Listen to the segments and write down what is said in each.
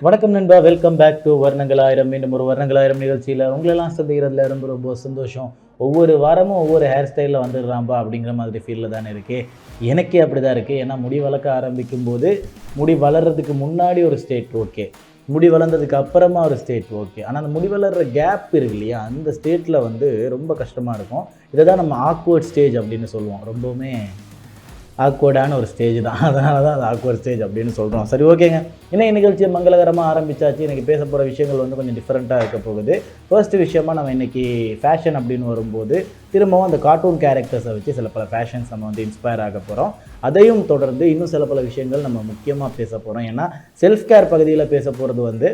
வணக்கம் நண்பா, welcome back to வர்ணங்களாயிரம். மீண்டும் ஒரு வர்ணங்களாயிரம் நிகழ்ச்சியில் உங்களெல்லாம் சந்திக்கிறதுல ரொம்ப ரொம்ப சந்தோஷம். ஒவ்வொரு வாரமும் ஒவ்வொரு ஹேர் ஸ்டைலில் வந்துடுறாம்பா அப்படிங்கிற மாதிரி ஃபீலில் தானே இருக்குது. எனக்கே அப்படி தான் இருக்குது. ஏன்னா முடி வளர்க்க ஆரம்பிக்கும் போது முடி வளர்கிறதுக்கு முன்னாடி ஒரு ஸ்டேட் ஓகே, முடி வளர்ந்ததுக்கு அப்புறமா ஒரு ஸ்டேட் ஓகே. ஆனால் அந்த முடி வளர்கிற கேப் இருக்கு இல்லையா, அந்த ஸ்டேட்டில் வந்து ரொம்ப கஷ்டமாக இருக்கும். இதை தான் நம்ம ஆக்வர்ட் ஸ்டேஜ் அப்படின்னு சொல்லுவோம். ரொம்பவுமே ஆக்வர்டான ஒரு ஸ்டேஜ் தான், அதனால தான் அது ஆக்வர்ட் ஸ்டேஜ் அப்படின்னு சொல்கிறோம். சரி, ஓகேங்க. இன்னைக்கு நிகழ்ச்சியை மங்களகரமாக ஆரம்பித்தாச்சு. இன்றைக்கி பேச போகிற விஷயங்கள் வந்து கொஞ்சம் டிஃப்ரெண்ட்டாக இருக்க போகுது. ஃபர்ஸ்ட் விஷயமா நம்ம இன்றைக்கி ஃபேஷன் அப்படின்னு வரும்போது திரும்பவும் அந்த கார்ட்டூன் கேரக்டர்ஸை வச்சு சில பல ஃபேஷன்ஸ் நம்ம வந்து இன்ஸ்பயர் ஆக போகிறோம். அதையும் தொடர்ந்து இன்னும் சில பல விஷயங்கள் நம்ம முக்கியமாக பேச போகிறோம். ஏன்னா செல்ஃப் கேர் பகுதியில் பேச போகிறது வந்து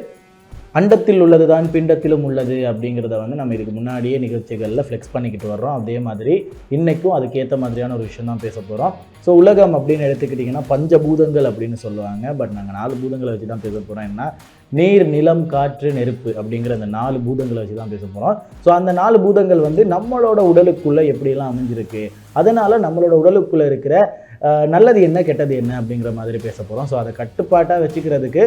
அண்டத்தில் உள்ளது தான் பிண்டத்திலும் உள்ளது அப்படிங்கிறத வந்து நம்ம இதுக்கு முன்னாடியே நிகழ்ச்சிகளில் ஃப்ளெக்ஸ் பண்ணிக்கிட்டு வர்றோம். அதே மாதிரி இன்றைக்கும் அதுக்கேற்ற மாதிரியான ஒரு விஷயம் தான் பேச போகிறோம். ஸோ உலகம் அப்படின்னு எடுத்துக்கிட்டிங்கன்னா பஞ்சபூதங்கள் அப்படின்னு சொல்லுவாங்க. பட் நாங்கள் 4 பூதங்களை வச்சு தான் பேச போகிறோம். என்ன, நீர், நிலம், காற்று, நெருப்பு அப்படிங்கிற அந்த 4 பூதங்களை வச்சு தான் பேச போகிறோம். ஸோ அந்த 4 பூதங்கள் வந்து நம்மளோட உடலுக்குள்ளே எப்படியெல்லாம் அமைஞ்சிருக்கு, அதனால் நம்மளோட உடலுக்குள்ளே இருக்கிற நல்லது என்ன கெட்டது என்ன அப்படிங்கிற மாதிரி பேச போகிறோம். ஸோ அதை கட்டுப்பாட்டாக வச்சுக்கிறதுக்கு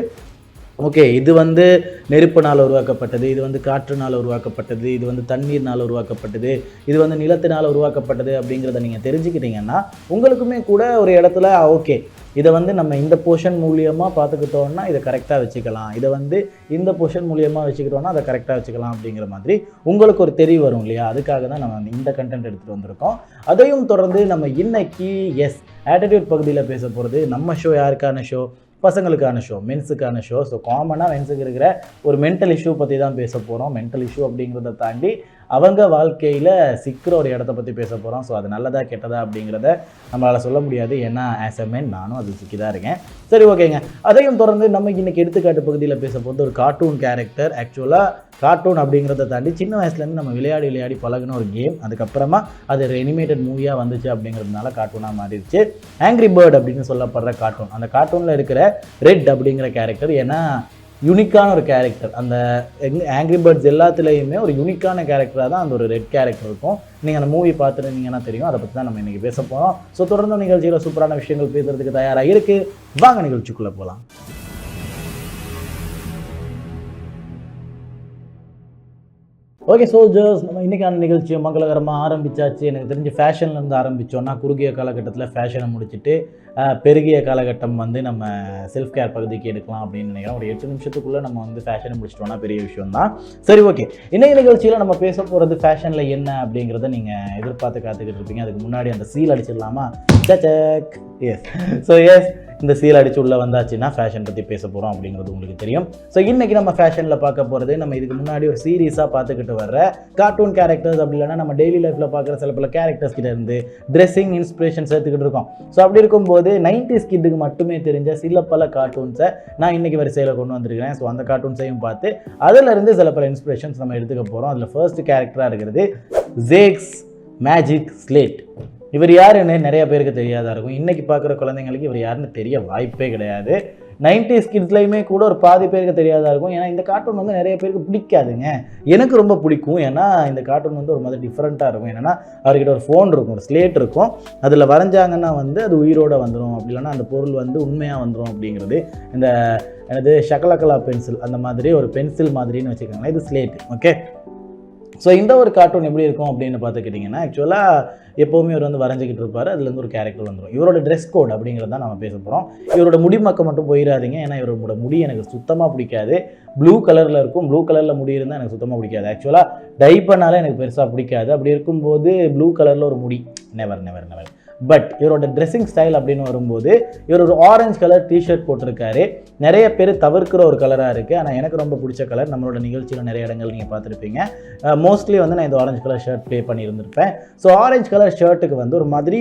ஓகே, இது வந்து நெருப்பினால் உருவாக்கப்பட்டது, இது வந்து காற்றுனால் உருவாக்கப்பட்டது, இது வந்து தண்ணீர்னால் உருவாக்கப்பட்டது, இது வந்து நிலத்தினால் உருவாக்கப்பட்டது அப்படிங்கிறத நீங்கள் தெரிஞ்சுக்கிட்டீங்கன்னா உங்களுக்குமே கூட ஒரு இடத்துல ஓகே, இதை வந்து நம்ம இந்த போர்ஷன் மூலியமாக பார்த்துக்கிட்டோம்னா இதை கரெக்டாக வச்சுக்கலாம், இதை வந்து இந்த போர்ஷன் மூலியமாக வச்சுக்கிட்டோம்னா அதை கரெக்டாக வச்சுக்கலாம் அப்படிங்கிற மாதிரி உங்களுக்கு ஒரு தெரிய வரும் இல்லையா. அதுக்காக தான் நம்ம இந்த கண்டென்ட் எடுத்துகிட்டு வந்திருக்கோம். அதையும் தொடர்ந்து நம்ம இன்னைக்கு ஆட்டிடியூட் பகுதியில் பேச போகிறது நம்ம ஷோ யாருக்கான ஷோ, பசங்களுக்கான ஷோ, மென்ஸுக்கான ஷோ. ஸோ காமனாக மென்ஸுக்கு இருக்கிற ஒரு மென்டல் இஷ்யூ பற்றி தான் பேச போகிறோம். மென்டல் இஷ்யூ அப்படிங்கிறத தாண்டி அவங்க வாழ்க்கையில் சிக்கிற ஒரு இடத்த பற்றி பேச போகிறோம். ஸோ அது நல்லதா கெட்டதா அப்படிங்கிறத நம்மளால் சொல்ல முடியாது. ஏன்னா ஆஸ் எ மென் நானும் அது சிக்கி தான் இருக்கேன். சரி, ஓகேங்க. அதையும் தொடர்ந்து நம்ம இன்றைக்கி எடுத்துக்காட்டு பகுதியில் பேச போகிறது ஒரு கார்ட்டூன் கேரக்டர். ஆக்சுவலாக கார்ட்டூன் அப்படிங்கிறத தாண்டி சின்ன வயசுலேருந்து நம்ம விளையாடி பழகின ஒரு கேம். அதுக்கப்புறமா அது ஒரு அனிமேட்டட் மூவியாக வந்துச்சு அப்படிங்கிறதுனால கார்ட்டூனாக மாறிடுச்சு. ஆங்க்ரி பேர்ட் அப்படின்னு சொல்லப்படுற கார்ட்டூன், அந்த கார்ட்டூனில் இருக்கிற ரெட் அப்படிங்கிற கேரக்டர், ஏன்னா யூனிக்கான ஒரு கேரக்டர். அந்த ஆங்க்ரி பேர்ட்ஸ் எல்லாத்துலேயுமே ஒரு யூனிக்கான கேரக்டராக தான் அந்த ஒரு ரெட் கேரக்டர் இருக்கும். நீங்கள் அந்த மூவி பார்த்துருந்தீங்கன்னா தெரியும். அதை பற்றி தான் நம்ம இன்றைக்கி பேச போகிறோம். ஸோ தொடர்ந்து நிகழ்ச்சியில் சூப்பரான விஷயங்கள் பேசுகிறதுக்கு தயாராக இருக்குது. வாங்க நிகழ்ச்சிக்குள்ளே போகலாம். ஓகே சோல்ஜர்ஸ், நம்ம இன்றைக்கான நிகழ்ச்சியை மங்களகரமாக ஆரம்பித்தாச்சு. எனக்கு தெரிஞ்ச ஃபேஷன்லேருந்து ஆரம்பித்தோன்னா குறுகிய காலகட்டத்தில் ஃபேஷனை முடிச்சுட்டு பெருகிய காலகட்டம் வந்து நம்ம செல்ஃப் கேர் பகுதிக்கு எடுக்கலாம் அப்படின்னு நினைக்கிறோம். ஒரு 8 நிமிஷத்துக்குள்ளே நம்ம வந்து ஃபேஷனை முடிச்சிட்டோம்னா பெரிய விஷயம் தான். சரி, ஓகே. இன்றைய நிகழ்ச்சியில் நம்ம பேச போகிறது ஃபேஷனில் என்ன அப்படிங்கிறத நீங்கள் எதிர்பார்த்து காத்துக்கிட்டு இருப்பீங்க. அதுக்கு முன்னாடி அந்த சீல் அடிச்சிடலாமா? சக். எஸ், இந்த சீல் அடிச்சு உள்ளே வந்தாச்சுன்னா ஃபேஷன் பற்றி பேச போகிறோம் அப்படிங்கிறது உங்களுக்கு தெரியும். ஸோ இன்றைக்கி நம்ம ஃபேஷனில் பார்க்க போகிறது நம்ம இதுக்கு முன்னாடி ஒரு சீரீஸாக பார்த்துக்கிட்டு வர்ற கார்ட்டூன் கேரக்டர்ஸ், அப்படி இல்லைனா நம்ம டெய்லி லைஃப்பில் பார்க்குற சில பல கேரக்டர்ஸ் கிட்ட இருந்து ட்ரெஸ்ஸிங் இன்ஸ்பிரேஷன்ஸ் எடுத்துக்கிட்டு இருக்கோம். ஸோ அப்படி இருக்கும்போது 90s கிட்டுக்கு மட்டுமே தெரிஞ்ச சில பல கார்ட்டூன்ஸை நான் இன்றைக்கி வரிசையில் கொண்டு வந்திருக்கிறேன். ஸோ அந்த கார்ட்டூன்ஸையும் பார்த்து அதிலிருந்து சில பல இன்ஸ்பிரேஷன்ஸ் நம்ம எடுத்துக்க போகிறோம். அதில் ஃபர்ஸ்ட் கேரக்டராக இருக்கிறது ஜேக்ஸ் மேஜிக் ஸ்லேட். இவர் யாருன்னு நிறைய பேருக்கு தெரியாதா இருக்கும். இன்றைக்கி பார்க்குற குழந்தைங்களுக்கு இவர் யாருன்னு தெரிய வாய்ப்பே கிடையாது. 90s கிட்ஸ்லையுமே கூட ஒரு பாதி பேருக்கு தெரியாதா இருக்கும். ஏன்னா இந்த கார்ட்டூன் வந்து நிறைய பேருக்கு பிடிக்காதுங்க. எனக்கு ரொம்ப பிடிக்கும். ஏன்னா இந்த கார்ட்டூன் வந்து ஒரு மாதிரி டிஃப்ரெண்ட்டாக இருக்கும். ஏன்னா அவர்கிட்ட ஒரு ஃபோன் இருக்கும், ஒரு ஸ்லேட் இருக்கும். அதில் வரைஞ்சாங்கன்னா வந்து அது உயிரோடு வந்துடும், அப்படி இல்லைன்னா அந்த பொருள் வந்து உண்மையாக வந்துடும் அப்படிங்கிறது. இந்த எனது ஷகலகலா பென்சில் அந்த மாதிரி ஒரு பென்சில் மாதிரின்னு வச்சுக்கோங்களேன். இது ஸ்லேட். ஓகே. ஸோ இந்த ஒரு கார்ட்டூன் எப்படி இருக்கும் அப்படின்னு பார்த்துக்கிட்டிங்கன்னா, ஆக்சுவலாக எப்போவுமே இவர் வந்து வரைஞ்சிக்கிட்டு இருப்பார். அதுலேருந்து ஒரு கேரக்டர் வந்துடும். இவரோட ட்ரெஸ் கோட் அப்படிங்கிறது தான் நம்ம பேச போகிறோம். இவரோட முடி மக்கள் மட்டும் போயிடாதீங்க. ஏன்னா இவரோட முடி எனக்கு சுத்தமாக பிடிக்காது. ப்ளூ கலரில் இருக்கும். ப்ளூ கலரில் முடி இருந்தால் எனக்கு சுத்தமாக பிடிக்காது. ஆக்சுவலாக டை பண்ணாலே எனக்கு பெருசாக பிடிக்காது. அப்படி இருக்கும்போது ப்ளூ கலரில் ஒரு முடி நெவர். பட் இவரோட ட்ரெஸ்ஸிங் ஸ்டைல் அப்படின்னு வரும்போது இவர் ஒரு ஆரஞ்சு கலர் டிஷர்ட் போட்டிருக்காரு. நிறைய பேர் தவிர்க்கிற ஒரு கலராக இருக்குது. ஆனால் எனக்கு ரொம்ப பிடிச்ச கலர். நம்மளோட நிகழ்ச்சியில் நிறைய இடங்கள் நீங்கள் பார்த்துருப்பீங்க. மோஸ்ட்லி வந்து நான் இந்த ஆரஞ்சு கலர் ஷர்ட் ப்ளே பண்ணியிருந்திருப்பேன். ஸோ ஆரஞ்சு கலர் ஷர்ட்டுக்கு வந்து ஒரு மாதிரி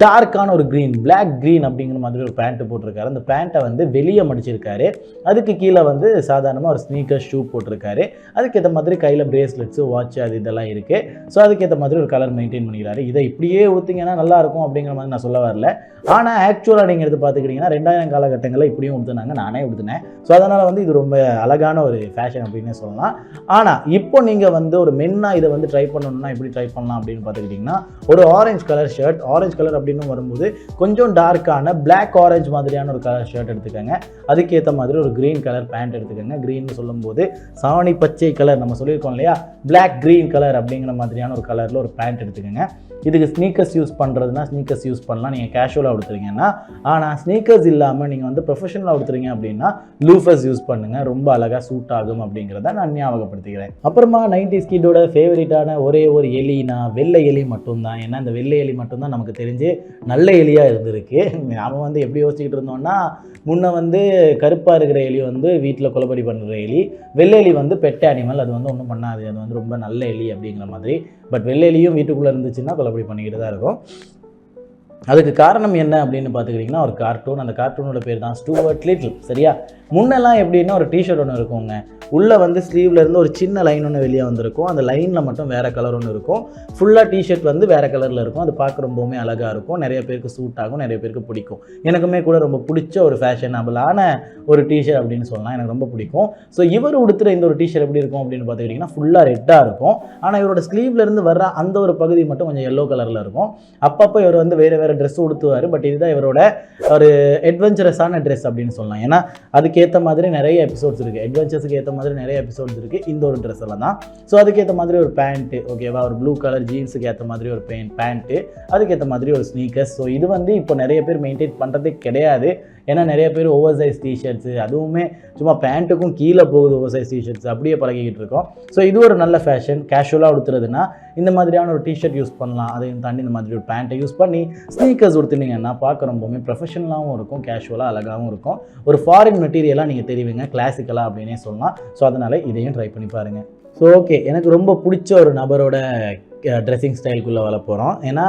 டார்க்கான ஒரு க்ரீன், பிளாக் க்ரீன் அப்படிங்கிற மாதிரி ஒரு பேண்ட்டு போட்டிருக்காரு. அந்த பேண்ட்டை வந்து வெளியே மடிச்சிருக்காரு. அதுக்கு கீழே வந்து சாதாரணமாக ஒரு ஸ்னீக்கர் ஷூ போட்டிருக்காரு. அதுக்கேற்ற மாதிரி கையில் பிரேஸ்லெட்ஸு, வாட்ச் அது இதெல்லாம் இருக்குது. ஸோ அதுக்கேற்ற மாதிரி ஒரு கலர் மெயின்டைன் பண்ணிக்கிறாரு. இதை இப்படியே ஊற்றிங்கன்னா நல்லாயிருக்கும் அப்படிங்கிற மாதிரி நான் சொல்ல வரல. ஆனால் ஆக்சுவலாக நீங்கள் எடுத்து பார்த்துக்கிட்டிங்கன்னா 2000 காலகட்டங்களில் இப்படியும் ஊற்றுனாங்க, நானே ஊற்றுனேன். ஸோ அதனால் வந்து இது ரொம்ப அழகான ஒரு ஃபேஷன் அப்படின்னே சொல்லலாம். ஆனால் இப்போ நீங்கள் வந்து ஒரு மென்னாக இதை வந்து ட்ரை பண்ணணும்னா எப்படி ட்ரை பண்ணலாம் அப்படின்னு பார்த்துக்கிட்டிங்கன்னா, ஒரு orange colour shirt, orange orange colour அப்படின்னு வரும்போது கொஞ்சம் டார்க்கான பிளாக் ஆரஞ்சு மாதிரியான ஒரு கலர் ஷர்ட் எடுத்துக்கோங்க. அதுக்கேற்ற மாதிரி ஒரு க்ரீன் கலர் பேண்ட் எடுத்துக்கோங்க. க்ரீன்னு சொல்லும்போது சாணி பச்சை கலர் நம்ம சொல்லியிருக்கோம் இல்லையா, பிளாக் க்ரீன் கலர் அப்படிங்கிற மாதிரியான ஒரு கலரில் ஒரு பேண்ட் எடுத்துக்கோங்க. இதுக்கு ஸ்னீக்கர்ஸ் யூஸ் பண்ணுறதுனா ஸ்னீக்கர்ஸ் யூஸ் பண்ணலாம், நீங்கள் கேஷுவலாக உடுத்துறீங்கன்னா. ஆனால் ஸ்னீக்கர்ஸ் இல்லாமல் நீங்கள் வந்து ப்ரொஃபஷனலாக உடுத்துறீங்க அப்படின்னா லூஃபர்ஸ் யூஸ் பண்ணுங்கள், ரொம்ப அழகாக சூட் ஆகும் அப்படிங்கிறத நான் ஞாபகப்படுத்திக்கிறேன். அப்புறமா 90s கிட்டோட ஃபேவரட்டான ஒரே ஒரு எலினா வெள்ளை எலி மட்டும்தான். ஏன்னா இந்த வெள்ளை எலி மட்டும்தான் நமக்கு தெரிஞ்சு நல்ல எலியாக இருந்திருக்கு. நாம் வந்து எப்படி யோசிச்சுக்கிட்டு இருந்தோம்னா, முன்ன வந்து கருப்பாக இருக்கிற எலி வந்து வீட்டில் கொலைபடி பண்ணுற எலி, வெள்ளை எலி வந்து பெட் அனிமல், அது வந்து ஒன்றும் பண்ணாது, அது வந்து ரொம்ப நல்ல எலி அப்படிங்கிற மாதிரி. பட் வெள்ளை எலியும் வீட்டுக்குள்ளே இருந்துச்சுன்னா கொலைபடி பண்ணிக்கிட்டு தான் இருக்கும். அதுக்கு காரணம் என்ன அப்படின்னு பார்த்துக்கிட்டிங்கன்னா ஒரு கார்ட்டூன். அந்த கார்ட்டூனோட பேர் தான் ஸ்டூவர்ட் லிட்டில். சரியா, முன்னெல்லாம் எப்படின்னா ஒரு டிஷர்ட் ஒன்று இருக்குங்க, உள்ளே வந்து ஸ்லீவில் இருந்து ஒரு சின்ன லைன் ஒன்று வெளியே வந்திருக்கும், அந்த லைனில் மட்டும் வேறு கலர் ஒன்று இருக்கும், ஃபுல்லாக டிஷர்ட் வந்து வேறு கலரில் இருக்கும். அது பார்க்க ரொம்பவுமே அழகாக இருக்கும், நிறைய பேருக்கு சூட் ஆகும், நிறைய பேருக்கு பிடிக்கும். எனக்குமே கூட ரொம்ப பிடிச்ச ஒரு ஃபேஷனபிளான ஒரு டிஷர்ட் அப்படின்னு சொல்லலாம், எனக்கு ரொம்ப பிடிக்கும். ஸோ இவர் உடுத்துகிற இந்த ஒரு டிஷர்ட் எப்படி இருக்கும் அப்படின்னு பார்த்துக்கிட்டிங்கன்னா ஃபுல்லாக ரெட்டாக இருக்கும். ஆனால் இவரோட ஸ்லீவ்லேருந்து வர்ற அந்த ஒரு பகுதி மட்டும் கொஞ்சம் எல்லோ கலரில் இருக்கும். அப்பப்போ இவர் வந்து வேறு வேறு ட்ரெஸ் உடுத்துவார். பட் இதுதான் இவரோட ஒரு அட்வென்ச்சரஸான ட்ரெஸ் அப்படின்னு சொல்லலாம். ஏன்னா அதுக்கேற்ற மாதிரி நிறைய எபிசோட்ஸ் இருக்குது, அட்வென்ச்சர்ஸுக்கு ஏற்ற மாதிரி நிறைய எபிசோட்ஸ் இருக்குது இந்த ஒரு ட்ரெஸ் எல்லாம் தான். ஸோ அதுக்கேற்ற மாதிரி ஒரு பேண்ட்டு, ஓகேவா, ஒரு ப்ளூ கலர் ஜீன்ஸுக்கு ஏற்ற மாதிரி ஒரு பேண்ட்டு, அதுக்கேற்ற மாதிரி ஒரு ஸ்னீக்கர்ஸ். ஸோ இது வந்து இப்போ நிறைய பேர் மெயின்டைன் பண்ணுறதே கிடையாது. ஏன்னா நிறைய பேர் ஓவர் சைஸ் டிஷர்ட்ஸு, அதுவுமே சும்மா பேண்ட்டுக்கும் கீழே போகுது ஓவர் சைஸ் டிஷர்ட்ஸ், அப்படியே பழகிக்கிட்டு இருக்கோம். ஸோ இது ஒரு நல்ல ஃபேஷன். கேஷுவலாக உடுத்துறதுனா இந்த மாதிரியான ஒரு டிஷர்ட் யூஸ் பண்ணலாம், அதையும் தாண்டி இந்த மாதிரி ஒரு பேண்ட்டை யூஸ் பண்ணி ஸ்னீக்கர்ஸ் உடுத்துனீங்கன்னா பார்க்க ரொம்பவுமே ப்ரொஃபஷனலாகவும் இருக்கும், கேஷுவலாக அழகாகவும் இருக்கும். ஒரு ஃபாரின் மெட்டீரியலாக நீங்கள் தெரிவிங்க, கிளாசிக்கலாக அப்படின்னே சொல்லலாம். ஸோ அதனால் இதையும் ட்ரை பண்ணி பாருங்கள். ஸோ ஓகே, எனக்கு ரொம்ப பிடிச்ச ஒரு நபரோட ட்ரெஸ்ஸிங் ஸ்டைலுக்குள்ளே வர போகிறோம். ஏன்னா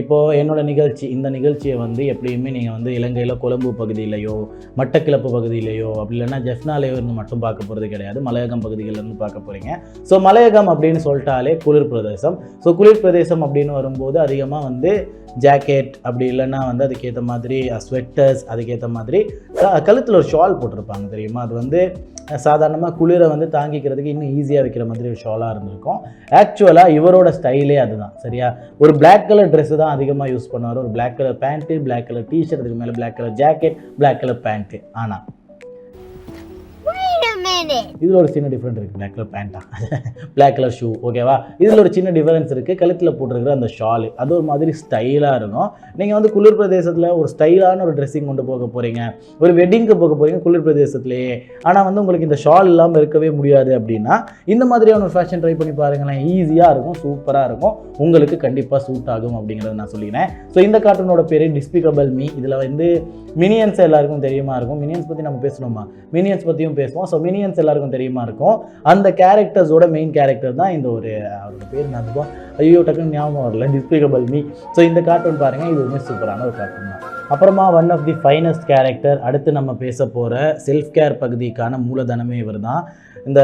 இப்போது என்னோடய நிகழ்ச்சி, இந்த நிகழ்ச்சியை வந்து எப்படியுமே நீங்கள் வந்து இலங்கையில் கொழும்பு பகுதியிலையோ மட்டக்கிளப்பு பகுதியிலையோ அப்படி இல்லைன்னா ஜெஃப்னாலேயோ இருந்து மட்டும் பார்க்க போகிறது கிடையாது, மலையகம் பகுதிகளிலிருந்து பார்க்க போகிறீங்க. ஸோ மலையகம் அப்படின்னு சொல்லிட்டாலே குளிர் பிரதேசம். ஸோ குளிர் பிரதேசம் அப்படின்னு வரும்போது அதிகமாக வந்து ஜாக்கெட், அப்படி இல்லைன்னா வந்து அதுக்கேற்ற மாதிரி ஸ்வெட்டர்ஸ், அதுக்கேற்ற மாதிரி கழுத்தில் ஒரு ஷால் போட்டிருப்பாங்க தெரியுமா. அது வந்து சாதாரணமாக குளிரை வந்து தாங்கிக்கிறதுக்கு இன்னும் ஈஸியாக வைக்கிற மாதிரி ஒரு ஷாலாக இருந்திருக்கும். ஆக்சுவலாக இவரோட ஸ்டைலே அதுதான். சரியா, ஒரு பிளாக் கலர் ட்ரெஸ்ஸு தான் அதிகமாக யூஸ் பண்ணுவார். ஒரு black colour pant, black colour T-shirt, அதுக்கு மேலே black colour jacket, black colour pant. ஆனால் இதில் ஒரு சின்ன டிஃப்ரெண்ட் இருக்குது. பிளாக் கலர் பேண்ட்டா, பிளாக் கலர் ஷூ, ஓகேவா. இதில் ஒரு சின்ன டிஃபரன்ஸ் இருக்குது. கழுத்தில் போட்டிருக்கிற அந்த ஷாலு அது ஒரு மாதிரி ஸ்டைலாக இருக்கும். நீங்கள் வந்து குளிர் பிரதேசத்தில் ஒரு ஸ்டைலான ஒரு ட்ரெஸ்ஸிங் கொண்டு போக போகிறீங்க, ஒரு வெட்டிங்க்கு போக போகிறீங்க குளிர் பிரதேசத்துலேயே, ஆனால் வந்து உங்களுக்கு இந்த ஷால் இல்லாமல் இருக்கவே முடியாது அப்படின்னா இந்த மாதிரியான ஒரு ஃபேஷன் ட்ரை பண்ணி பாருங்களேன். ஈஸியாக இருக்கும், சூப்பராக இருக்கும், உங்களுக்கு கண்டிப்பாக சூட் ஆகும் அப்படிங்கிறத நான் சொல்லிக்கிறேன். ஸோ இந்த கார்ட்டூனோட பேர் டிஸ்பிகபிள் மீ. இதில் வந்து மினியன்ஸ் எல்லாருக்கும் தெரியுமா இருக்கும். மினியன்ஸ் பற்றி நம்ம பேசணுமா, மினியன்ஸ் பற்றியும் பேசுவோம். ஸோ மினியன்ஸ் எல்லாருக்கும் தெரியுமா இருக்கும். அந்த கேரக்டர்ஸோட மெயின் கேரக்டர் தான் இந்த ஒரு, அவரோட பேர் நான் ஐயோ டக்குன்னு ஞாபகம் வரல, டிஸ்பிகபிள் மீ. ஸோ இந்த கார்ட்டூன் பாருங்கள், இது வந்து சூப்பரான ஒரு கார்ட்டூன் தான். அப்புறமா one of the finest character, அடுத்து நம்ம பேச போகிற செல்ஃப் கேர் பகுதிக்கான மூலதனமே இவர் தான். இந்த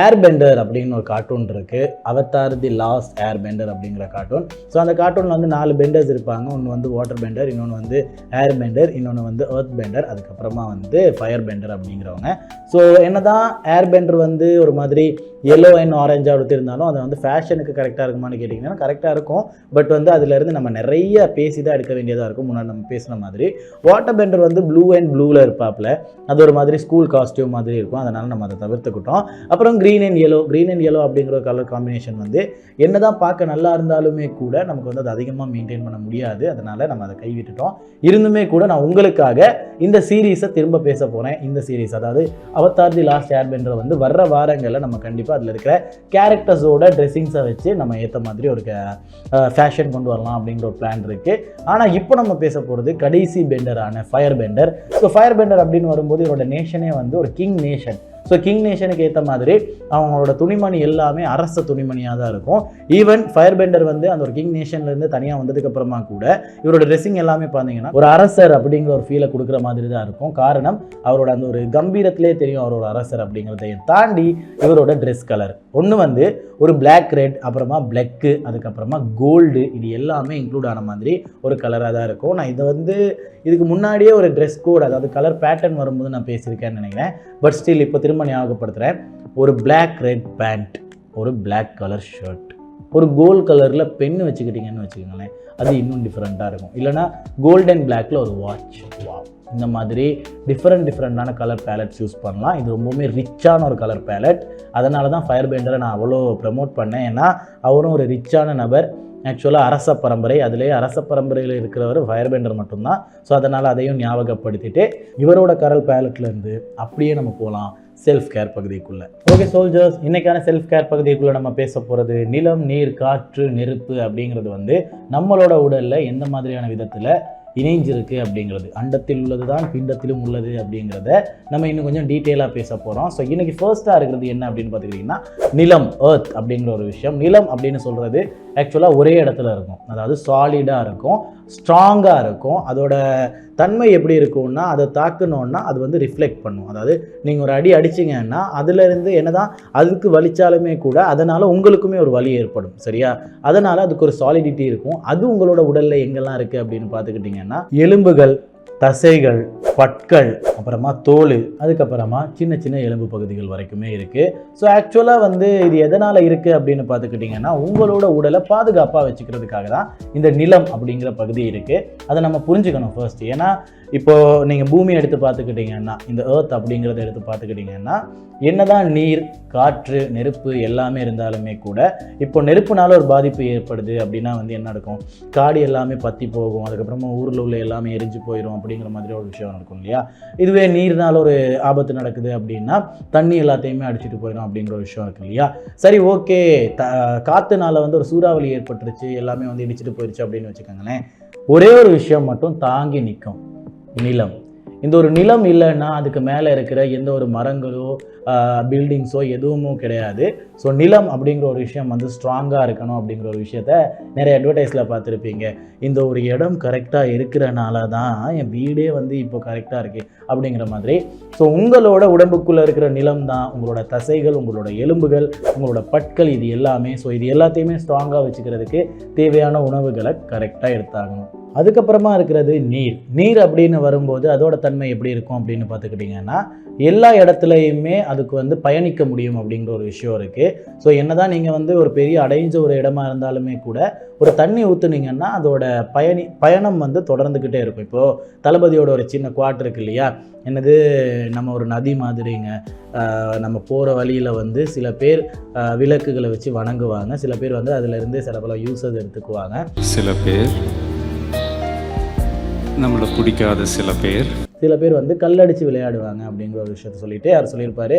ஏர்பெண்டர் அப்படின்னு ஒரு கார்ட்டூன் இருக்குது, அவதார் தி லாஸ்ட் ஏர்பெண்டர் அப்படிங்கிற கார்ட்டூன். ஸோ அந்த கார்ட்டூனில் வந்து 4 பெண்டர்ஸ் இருப்பாங்க. ஒன்று வந்து வாட்டர் பெண்டர், இன்னொன்று வந்து ஏர் பெண்டர், இன்னொன்று வந்து எர்த் பெண்டர், அதுக்கப்புறமா வந்து ஃபயர் பெண்டர் அப்படிங்கிறவங்க. ஸோ என்ன தான் ஏர் பெண்டர் வந்து ஒரு மாதிரி எல்லோ அண்ட் ஆரஞ்சாக எடுத்திருந்தாலும் அது வந்து ஃபேஷனுக்கு கரெக்டாக இருக்குமான்னு கேட்டிங்கன்னா கரெக்டாக இருக்கும். பட் வந்து அதிலேருந்து நம்ம நிறைய பேசி தான் எடுக்க வேண்டியதாக இருக்கும். முன்னாடி நம்ம பேசின மாதிரி வாட்டர் பெண்டர் வந்து ப்ளூ அண்ட் ப்ளூவில் இருப்பாப்பில், அது ஒரு மாதிரி ஸ்கூல் காஸ்டியூம் மாதிரி இருக்கும். அதனால் நம்ம அதை தவிர்த்துக்கிட்டோம். அப்புறம் க்ரீன் அண்ட் எல்லோ அப்படிங்கிற ஒரு கலர் காம்பினேஷன் வந்து என்ன தான் பார்க்க நல்லா இருந்தாலுமே கூட நமக்கு வந்து அது அதிகமாக மெயின்டைன் பண்ண முடியாது. அதனால் நம்ம அதை கைவிட்டுட்டோம். இருந்துமே கூட நான் உங்களுக்காக இந்த சீரீஸை திரும்ப பேச போகிறேன். இந்த சீரீஸ் அதாவது அவதார் தி லாஸ்ட் ஏர்பெண்டர் வந்து வர்ற வாரங்களில் நம்ம கண்டிப்பாக அதில் இருக்கிற கேரக்டர்ஸோட ட்ரெஸ்ஸிங்ஸை வச்சு நம்ம ஏற்ற மாதிரி ஒரு ஃபேஷன் கொண்டு வரலாம் அப்படிங்கிற ஒரு பிளான் இருக்குது. ஆனால் இப்போ நம்ம பேச போகிறது கடைசி பெண்டரான fire bender. So fire bender அப்படின்னு வரும்போது இவரோட நேஷனே வந்து ஒரு கிங் நேஷன். ஸோ கிங் நேஷனுக்கு ஏற்ற மாதிரி அவங்களோட துணிமணி எல்லாமே அரச துணிமணியாக தான் இருக்கும். ஈவன் ஃபயர் பெண்டர் வந்து அந்த ஒரு கிங் நேஷன்லேருந்து தனியாக வந்ததுக்கப்புறமா கூட இவரோட ட்ரெஸ்ஸிங் எல்லாமே பார்த்தீங்கன்னா ஒரு அரசர் அப்படிங்கிற ஒரு ஃபீலை கொடுக்குற மாதிரி தான் இருக்கும். காரணம் அவரோட அந்த ஒரு கம்பீரத்திலே தெரியும் அவர் ஒரு அரசர் அப்படிங்கிறதையும் தாண்டி இவரோட ட்ரெஸ் கலர் ஒன்று வந்து ஒரு பிளாக் ரெட், அப்புறமா பிளக்கு, அதுக்கப்புறமா கோல்டு, இது எல்லாமே இன்க்ளூட் ஆன மாதிரி ஒரு கலராக தான் இருக்கும். நான் இதை வந்து இதுக்கு முன்னாடியே ஒரு ட்ரெஸ் கோட், அதாவது கலர் பேட்டர்ன் வரும்போது நான் பேசியிருக்கேன்னு நினைக்கிறேன். பட் ஸ்டில் இப்போ திரும்ப ஞாபகப்படுத்துகிறேன். ஒரு பிளாக் ரெட் பேண்ட், ஒரு பிளாக் கலர் ஷர்ட், ஒரு கோல்ட் கலரில் பென்னு வச்சுக்கிட்டிங்கன்னு வச்சுக்கோங்களேன், அது இன்னும் டிஃப்ரெண்ட்டாக இருக்கும். இல்லைனா கோல்டன் பிளாக்ல ஒரு வாட்ச், வாவ். இந்த மாதிரி டிஃப்ரெண்ட்டான கலர் பேலட்ஸ் யூஸ் பண்ணலாம். இது ரொம்பவுமே ரிச்சான ஒரு கலர் பேலட். அதனால தான் ஃபயர் பெண்டரை நான் அவ்வளோ ப்ரமோட் பண்ணேன். ஏன்னா அவரும் ஒரு ரிச்சான நபர். ஆக்சுவலாக அரச பரம்பரை, அதிலே அரச பரம்பரையில் இருக்கிறவர் ஃபயர் பெண்டர் மட்டும்தான். ஸோ அதனால் அதையும் ஞாபகப்படுத்திட்டு இவரோட கலர் பேலட்லேருந்து அப்படியே நம்ம போகலாம் செல்ஃப் கேர் பகுதிக்குள்ளே. ஓகே சோல்ஜர்ஸ், இன்றைக்கான செல்ஃப் கேர் பகுதிக்குள்ளே நம்ம பேச போகிறது நிலம், நீர், காற்று, நெருப்பு அப்படிங்கிறது வந்து நம்மளோட உடலில் எந்த மாதிரியான விதத்தில் இணைஞ்சிருக்கு அப்படிங்கிறது. அண்டத்தில் உள்ளது தான் பிண்டத்திலும் உள்ளது அப்படிங்கிறத நம்ம இன்னும் கொஞ்சம் டீட்டெயிலாக பேச போகிறோம். ஸோ இன்றைக்கி ஃபர்ஸ்ட்டாக இருக்கிறது என்ன அப்படின்னு பார்த்துக்கிட்டிங்கன்னா நிலம், எர்த் அப்படிங்கிற ஒரு விஷயம். நிலம் அப்படின்னு சொல்கிறது ஆக்சுவலாக ஒரே இடத்துல இருக்கும், அதாவது சாலிடாக இருக்கும், ஸ்ட்ராங்காக இருக்கும். அதோட தன்மை எப்படி இருக்கும்னா அதை தாக்கணுன்னா அது வந்து ரிஃப்ளெக்ட் பண்ணும். அதாவது நீங்கள் ஒரு அடி அடிச்சிங்கன்னா அதுலேருந்து என்னதான் அதுக்கு வலிச்சாலுமே கூட அதனால் உங்களுக்குமே ஒரு வலி ஏற்படும், சரியா? அதனால் அதுக்கு ஒரு சாலிடிட்டி இருக்கும். அது உங்களோட உடலில் எங்கெல்லாம் இருக்குது அப்படின்னு பார்த்துக்கிட்டிங்கன்னா எலும்புகள், தசைகள், பற்கள், அப்புறமா தோல், அதுக்கப்புறமா சின்ன சின்ன எலும்பு பகுதிகள் வரைக்குமே இருக்குது. ஸோ ஆக்சுவலாக வந்து இது எதனால் இருக்குது அப்படின்னு பார்த்துக்கிட்டிங்கன்னா உங்களோட உடலை பாதுகாப்பாக வச்சுக்கிறதுக்காக தான் இந்த நிலம் அப்படிங்கிற பகுதி இருக்குது. அதை நம்ம புரிஞ்சுக்கணும் ஃபர்ஸ்ட். ஏன்னா இப்போது நீங்கள் பூமி எடுத்து பார்த்துக்கிட்டிங்கன்னா, இந்த எர்த் அப்படிங்கிறத எடுத்து பார்த்துக்கிட்டிங்கன்னா என்னதான் நீர், காற்று, நெருப்பு எல்லாமே இருந்தாலுமே கூட இப்போ நெருப்புனால ஒரு பாதிப்பு ஏற்படுது அப்படின்னா வந்து என்ன நடக்கும்? காடு எல்லாமே பற்றி போகும், அதுக்கப்புறமா ஊரில் உள்ள எல்லாமே எரிஞ்சு போயிடும் அப்படிங்கிற மாதிரி ஒரு விஷயம் நடக்கும் இல்லையா? இதுவே நீர்னால ஒரு ஆபத்து நடக்குது அப்படின்னா தண்ணி எல்லாத்தையுமே அடிச்சுட்டு போயிடும் அப்படிங்கிற ஒரு விஷயம் இருக்கு இல்லையா? சரி, ஓகே, காற்றுனால வந்து ஒரு சூறாவளி ஏற்பட்டுருச்சு, எல்லாமே வந்து இடிச்சிட்டு போயிடுச்சு அப்படின்னு வச்சுக்கோங்களேன். ஒரே ஒரு விஷயம் மட்டும் தாங்கி நிற்கும், நிலம். இந்த ஒரு நிலம் இல்லைன்னா அதுக்கு மேலே இருக்கிற எந்த ஒரு மரங்களோ பில்டிங்ஸோ எதுவுமோ கிடையாது. ஸோ நிலம் அப்படிங்கிற ஒரு விஷயம் வந்து ஸ்ட்ராங்காக இருக்கணும் அப்படிங்கிற ஒரு விஷயத்த நிறைய அட்வர்டைஸில் பார்த்துருப்பீங்க. இந்த ஒரு இடம் கரெக்டாக இருக்கிறனால தான் என் வீடே வந்து இப்போ கரெக்டாக இருக்குது அப்படிங்கிற மாதிரி. ஸோ உங்களோட உடம்புக்குள்ளே இருக்கிற நிலம் தான் உங்களோட தசைகள், உங்களோட எலும்புகள், உங்களோட பற்கள், இது எல்லாமே. ஸோ இது எல்லாத்தையுமே ஸ்ட்ராங்காக வச்சுக்கிறதுக்கு தேவையான உணவுகளை கரெக்டாக எடுத்தாகணும். அதுக்கப்புறமா இருக்கிறது நீர். நீர் அப்படின்னு வரும்போது அதோட தன்மை எப்படி இருக்கும் அப்படின்னு பார்த்துக்கிட்டிங்கன்னா எல்லா இடத்துலையுமே அதுக்கு வந்து பயணிக்க முடியும் அப்படிங்கிற ஒரு விஷயம் இருக்குது. ஸோ என்னதான் நீங்கள் வந்து ஒரு பெரிய அடைஞ்ச ஒரு இடமா இருந்தாலுமே கூட ஒரு தண்ணி ஊற்றுனீங்கன்னா அதோட பயணம் வந்து தொடர்ந்துக்கிட்டே இருக்கும். இப்போது தளபதியோட ஒரு சின்ன குவாட் இருக்கு இல்லையா, என்னது நம்ம ஒரு நதி மாதிரிங்க. நம்ம போகிற வழியில் வந்து சில பேர் விளக்குகளை வச்சு வணங்குவாங்க, சில பேர் வந்து அதிலிருந்து சில பல யூஸஸ் எடுத்துக்குவாங்க, சில பேர் நம்மளை பிடிக்காத, சில பேர் வந்து கல்லடிச்சு விளையாடுவாங்க அப்படிங்கிற ஒரு விஷயத்த சொல்லிட்டு அவர் சொல்லியிருப்பாரு.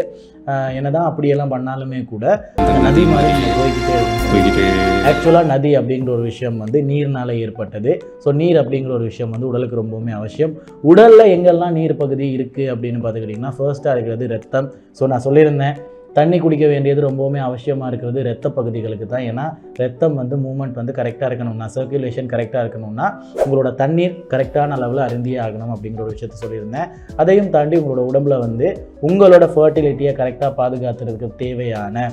என்னதான் அப்படியெல்லாம் பண்ணாலுமே கூட நதி மாதிரி நம்ம போய்கிட்டே ஆக்சுவலாக நதி அப்படிங்கிற ஒரு விஷயம் வந்து நீர்னால ஏற்பட்டது. ஸோ நீர் அப்படிங்கிற ஒரு விஷயம் வந்து உடலுக்கு ரொம்பவுமே அவசியம். உடலில் எங்கெல்லாம் நீர் பகுதி இருக்குது அப்படின்னு பார்த்துக்கிட்டிங்கன்னா ஃபர்ஸ்ட்டாக இருக்கிறது ரத்தம். ஸோ நான் சொல்லியிருந்தேன் தண்ணி குடிக்க வேண்டியது ரொம்பவுமே அவசியமாக இருக்கிறது ரத்த பகுதிகளுக்கு தான். ஏன்னா ரத்தம் வந்து மூவ்மெண்ட் வந்து கரெக்டாக இருக்கணும்னா, சர்க்குலேஷன் கரெக்டாக இருக்கணும்னா உங்களோட தண்ணீர் கரெக்டான அளவில் அருந்தியே ஆகணும் அப்படிங்கிற ஒரு விஷயத்த சொல்லியிருந்தேன். அதையும் தாண்டி உங்களோட உடம்புல வந்து உங்களோட ஃபர்டிலிட்டியை கரெக்டாக பாதுகாத்துறதுக்கு தேவையான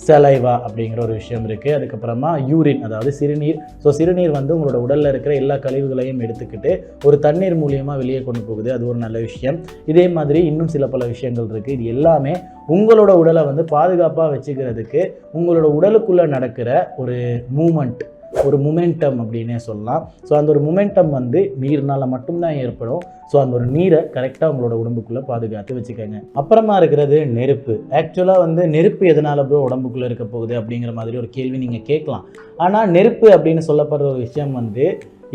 சலைவா அப்படிங்கிற ஒரு விஷயம் இருக்குது. அதுக்கப்புறமா யூரின், அதாவது சிறுநீர். ஸோ சிறுநீர் வந்து உங்களோட உடலில் இருக்கிற எல்லா கழிவுகளையும் எடுத்துக்கிட்டு ஒரு தண்ணீர் மூலியமாக வெளியே கொண்டு போகுது, அது ஒரு நல்ல விஷயம். இதே மாதிரி இன்னும் சில பல விஷயங்கள் இருக்குது. இது எல்லாமே உங்களோட உடலை வந்து பாதுகாப்பாக வச்சுக்கிறதுக்கு உங்களோட உடலுக்குள்ளே நடக்கிற ஒரு மூமெண்ட், ஒரு மொமெண்டம் அப்படின்னே சொல்லலாம். ஸோ அந்த ஒரு மொமெண்டம் வந்து நீர்னால் மட்டும்தான் ஏற்படும். ஸோ அந்த ஒரு நீரை கரெக்டாக உங்களோட உடம்புக்குள்ளே பாதுகாத்து வச்சுக்கோங்க. அப்புறமா இருக்கிறது நெருப்பு. ஆக்சுவலாக வந்து நெருப்பு எதனால் ப்ரோ உடம்புக்குள்ளே இருக்க போகுது அப்படிங்கிற மாதிரி ஒரு கேள்வி நீங்கள் கேட்கலாம். ஆனால் நெருப்பு அப்படின்னு சொல்லப்படுற ஒரு விஷயம் வந்து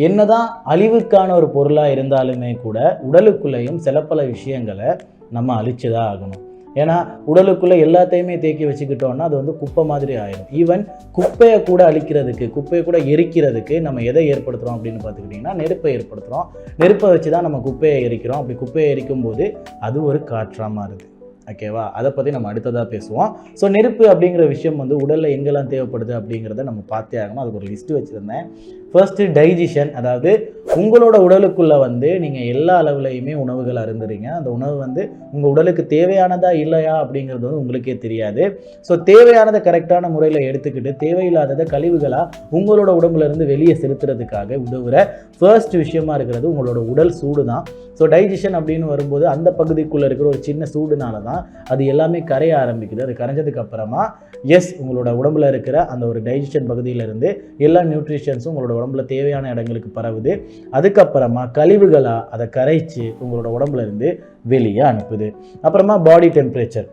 என்னதான் அழிவுக்கான ஒரு பொருளாக இருந்தாலுமே கூட உடலுக்குள்ளேயும் சில பல விஷயங்களை நம்ம அழிச்சு தான் ஆகணும். ஏன்னா உடலுக்குள்ளே எல்லாத்தையுமே தேக்கி வச்சுக்கிட்டோன்னா அது வந்து குப்பை மாதிரி ஆயிடும். ஈவன் குப்பையை கூட அழிக்கிறதுக்கு, குப்பையை கூட எரிக்கிறதுக்கு நம்ம எதை ஏற்படுத்துகிறோம் அப்படின்னு பார்த்துக்கிட்டிங்கன்னா நெருப்பை ஏற்படுத்துகிறோம். நெருப்பை வச்சு தான் நம்ம குப்பையை எரிக்கிறோம். அப்படி குப்பையை எரிக்கும் போது அது ஒரு காற்றாக மாறுது. ஓகேவா? அதை பற்றி நம்ம அடுத்ததாக பேசுவோம். ஸோ நெருப்பு அப்படிங்கிற விஷயம் வந்து உடலில் எங்கெல்லாம் தேவைப்படுது அப்படிங்கிறத நம்ம பார்த்தே ஆகணும். அதுக்கு ஒரு லிஸ்ட்டு வச்சுருந்தேன். ஃபர்ஸ்ட்டு டைஜஷன், அதாவது உங்களோட உடலுக்குள்ளே வந்து நீங்கள் எல்லா அளவுலையுமே உணவுகள் அருந்துறீங்க. அந்த உணவு வந்து உங்கள் உடலுக்கு தேவையானதா இல்லையா அப்படிங்கிறது வந்து உங்களுக்கே தெரியாது. ஸோ தேவையானதை கரெக்டான முறையில் எடுத்துக்கிட்டு தேவையில்லாததை கழிவுகளாக உங்களோட உடம்புலேருந்து வெளியே செலுத்துறதுக்காக உதவுற ஃபர்ஸ்ட் விஷயமா இருக்கிறது உங்களோட உடல் சூடு தான். ஸோ டைஜஷன் அப்படின்னு வரும்போது அந்த பகுதிக்குள்ளே இருக்கிற ஒரு சின்ன சூடுனால தான் அது எல்லாமே கரைய ஆரம்பிக்குது. அது கரைஞ்சதுக்கு அப்புறமா உங்களோட உடம்புல இருக்கிற அந்த ஒரு டைஜஷன் பகுதியிலிருந்து எல்லா நியூட்ரிஷன்ஸும் உங்களோட உடம்புல தேவையான இடங்களுக்கு பரவுது. அதுக்கப்புறமா கழிவுகளாக அதை கரைச்சி உங்களோட உடம்புல இருந்து வெளியே அனுப்புது. அப்புறமா பாடி டெம்பரேச்சர்,